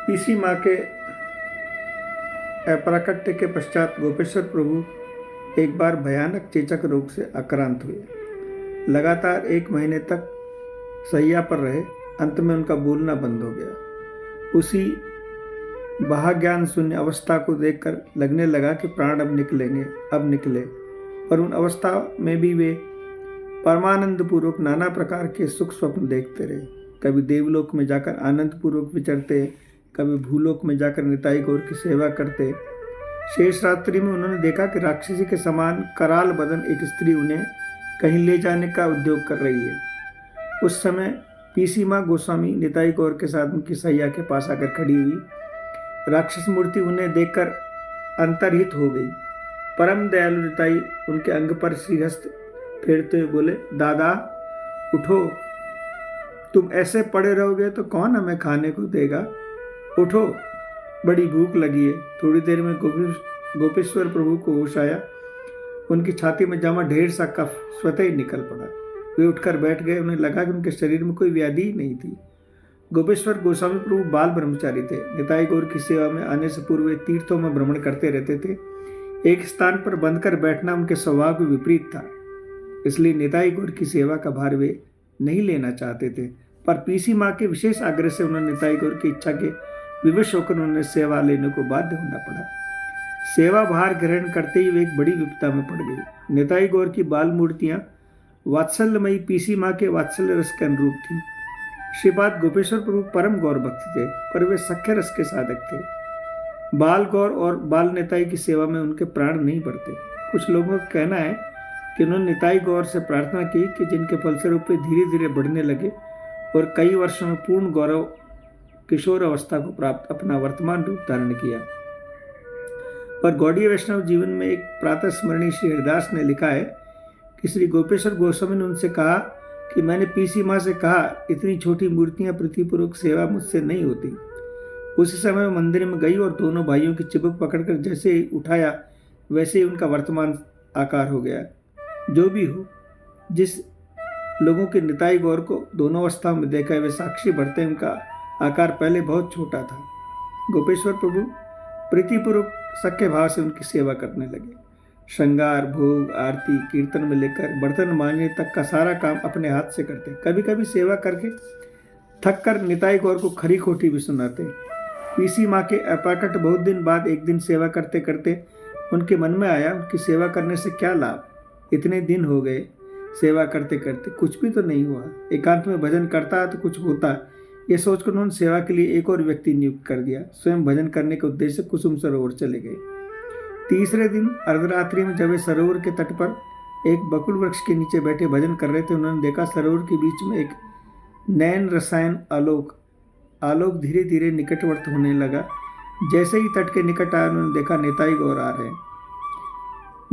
इसी माँ के अप्राकट्य के पश्चात गोपेश्वर प्रभु एक बार भयानक चेचक रोग से आक्रांत हुए। लगातार 1 महीने तक शैया पर रहे। अंत में उनका बोलना बंद हो गया। उसी महाज्ञान शून्य अवस्था को देखकर लगने लगा कि प्राण अब निकलेंगे, अब निकले। पर उन अवस्था में भी वे परमानंद पूर्वक नाना प्रकार के सुख स्वप्न देखते रहे। कभी देवलोक में जाकर आनंद पूर्वक विचरते, कभी भूलोक में जाकर निताई गौर की सेवा करते। शेष रात्रि में उन्होंने देखा कि राक्षसी के समान कराल बदन एक स्त्री उन्हें कहीं ले जाने का उद्योग कर रही है। उस समय पीसी माँ गोस्वामी निताई गौर के साथ उनकी सैया के पास आकर खड़ी हुई। राक्षस मूर्ति उन्हें देखकर अंतर्हित हो गई। परम दयालु निताई उनके अंग पर श्रीहस्त फेरते हुए बोले, दादा उठो, तुम ऐसे पड़े रहोगे तो कौन हमें खाने को देगा? उठो, बड़ी भूख लगी है। थोड़ी देर में गोपेश्वर प्रभु को होश आया। उनकी छाती में जमा ढेर सा कफ स्वतः ही निकल पड़ा। वे उठकर बैठ गए। उन्हें लगा कि उनके शरीर में कोई व्याधि ही नहीं थी। गोपेश्वर गोस्वामी प्रभु बाल ब्रह्मचारी थे। निताई गौर की सेवा में आने से पूर्व वे तीर्थों में भ्रमण करते रहते थे। एक स्थान पर बंध कर बैठना उनके स्वभाव के विपरीत था, इसलिए निताई गौर की सेवा का भार वे नहीं लेना चाहते थे। पर पीसी माँ के विशेष आग्रह से उन्होंने निताई गौर की इच्छा के विवश होकर उन्हें सेवा लेने को बाध्य होना पड़ा। सेवा भार ग्रहण करते ही वे एक बड़ी विपदा में पड़ गई। निताई गौर की बाल मूर्तियां वात्सल्यमयी पीसी माँ के वात्सल्य रस के अनुरूप थी। श्रीपाद गोपेश्वर प्रभु परम गौर भक्त थे, पर वे सख्य रस के साधक थे। बाल गौर और बाल निताई की सेवा में उनके प्राण नहीं बढ़ते। कुछ लोगों का कहना है कि उन्होंने निताई गौर से प्रार्थना की कि जिनके फलस्वरूप वे धीरे धीरे बढ़ने लगे और कई वर्षों में पूर्ण गौरव किशोर अवस्था को प्राप्त अपना वर्तमान रूप धारण किया। पर गौड़ीय वैष्णव जीवन में एक प्रातः स्मरणीय श्री हरिदास ने लिखा है कि श्री गोपेश्वर गोस्वामी ने उनसे कहा कि मैंने पीसी माँ से कहा, इतनी छोटी मूर्तियां प्रीतिपूर्वक सेवा मुझसे नहीं होती। उसी समय मंदिर में गई और दोनों भाइयों की चिबुक पकड़कर जैसे ही उठाया वैसे ही उनका वर्तमान आकार हो गया। जो भी हो, जिस लोगों के निताई गौर को दोनों अवस्थाओं में देखा है वे साक्षी भरते हैं उनका आकार पहले बहुत छोटा था। गोपेश्वर प्रभु प्रीतिपूर्वक सख्य भाव से उनकी सेवा करने लगे। श्रृंगार, भोग, आरती, कीर्तन में लेकर बर्तन मांजने तक का सारा काम अपने हाथ से करते। कभी कभी सेवा करके थक कर निताई गौर को खरी खोटी भी सुनाते। पीसी माँ के अपाकट बहुत दिन बाद एक दिन सेवा करते करते उनके मन में आया, उनकी सेवा करने से क्या लाभ? इतने दिन हो गए सेवा करते करते कुछ भी तो नहीं हुआ। एकांत में भजन करता तो कुछ होता। ये सोचकर उन्होंने सेवा के लिए एक और व्यक्ति नियुक्त कर दिया। स्वयं भजन करने के उद्देश्य से कुसुम सरोवर चले गए। तीसरे दिन अर्धरात्रि में जब वे सरोवर के तट पर एक बकुल वृक्ष के नीचे बैठे भजन कर रहे थे, उन्होंने देखा सरोवर के बीच में एक नयन रसायन आलोक धीरे धीरे निकटवर्त होने लगा। जैसे ही तट के निकट आया उन्होंने देखा निताई गौर आ रहे हैं।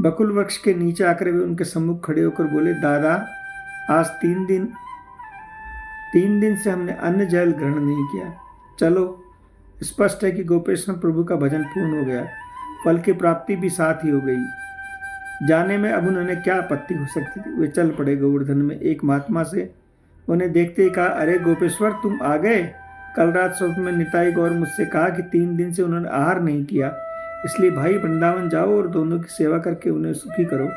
बकुल वृक्ष के नीचे आकर वे उनके सम्मुख खड़े होकर बोले, दादा आज 3 दिन से हमने अन्न जल ग्रहण नहीं किया। चलो, स्पष्ट है कि गोपेश्वर प्रभु का भजन पूर्ण हो गया, फल की प्राप्ति भी साथ ही हो गई। जाने में अब उन्होंने क्या आपत्ति हो सकती थी। वे चल पड़े गोवर्धन में। एक महात्मा से उन्हें देखते ही कहा, अरे गोपेश्वर तुम आ गए। कल रात स्वप्न में निताई गौर मुझसे कहा कि 3 दिन से उन्होंने आहार नहीं किया, इसलिए भाई वृंदावन जाओ और दोनों की सेवा करके उन्हें सुखी करो।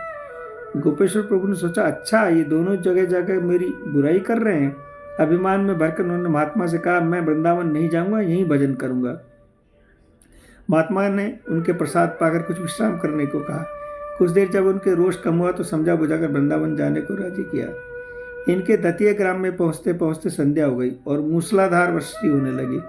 गोपेश्वर प्रभु ने सोचा, अच्छा ये दोनों जगह जाकर मेरी बुराई कर रहे हैं। अभिमान में भरकर उन्होंने महात्मा से कहा, मैं वृंदावन नहीं जाऊंगा, यहीं भजन करूंगा। महात्मा ने उनके प्रसाद पाकर कुछ विश्राम करने को कहा। कुछ देर जब उनके रोष कम हुआ तो समझा बुझाकर वृंदावन जाने को राजी किया। इनके दतिया ग्राम में पहुंचते पहुंचते संध्या हो गई और मूसलाधार वर्षा होने लगी।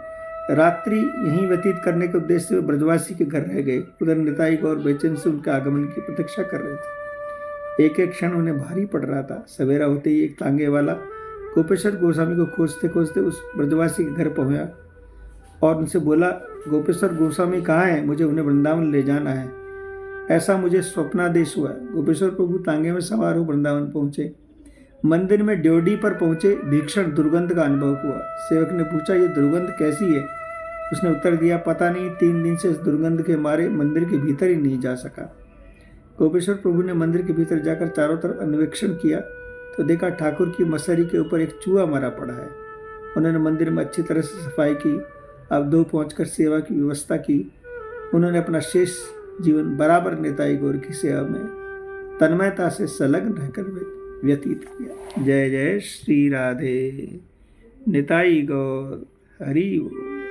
रात्रि यहीं व्यतीत करने के उद्देश्य से ब्रजवासी के घर रह गए। उधर निताई गौर बेचैन से उनके आगमन की प्रतीक्षा कर रहे थे। एक एक क्षण उन्हें भारी पड़ रहा था। सवेरा होते ही एक तांगे वाला गोपेश्वर गोस्वामी को खोजते खोजते उस ब्रजवासी के घर पहुंचा और उनसे बोला, गोपेश्वर गोस्वामी कहाँ हैं? मुझे उन्हें वृंदावन ले जाना है, ऐसा मुझे स्वप्नादेश हुआ। गोपेश्वर प्रभु तांगे में सवार हो वृंदावन पहुंचे। मंदिर में ड्योढ़ी पर पहुंचे भीषण दुर्गंध का अनुभव हुआ। सेवक ने पूछा, ये दुर्गंध कैसी है? उसने उत्तर दिया, पता नहीं, 3 दिन से इस दुर्गंध के मारे मंदिर के भीतर ही नहीं जा सका। गोपेश्वर प्रभु ने मंदिर के भीतर जाकर चारों तरफ अन्वेषण किया तो देखा ठाकुर की मसहरी के ऊपर एक चूहा मरा पड़ा है। उन्होंने मंदिर में अच्छी तरह से सफाई की अवधू पहुंचकर सेवा की व्यवस्था की। उन्होंने अपना शेष जीवन बराबर निताई गौर की सेवा में तन्मयता से संलग्न रहकर व्यतीत किया। जय जय श्री राधे। निताई गौर। हरि बोल।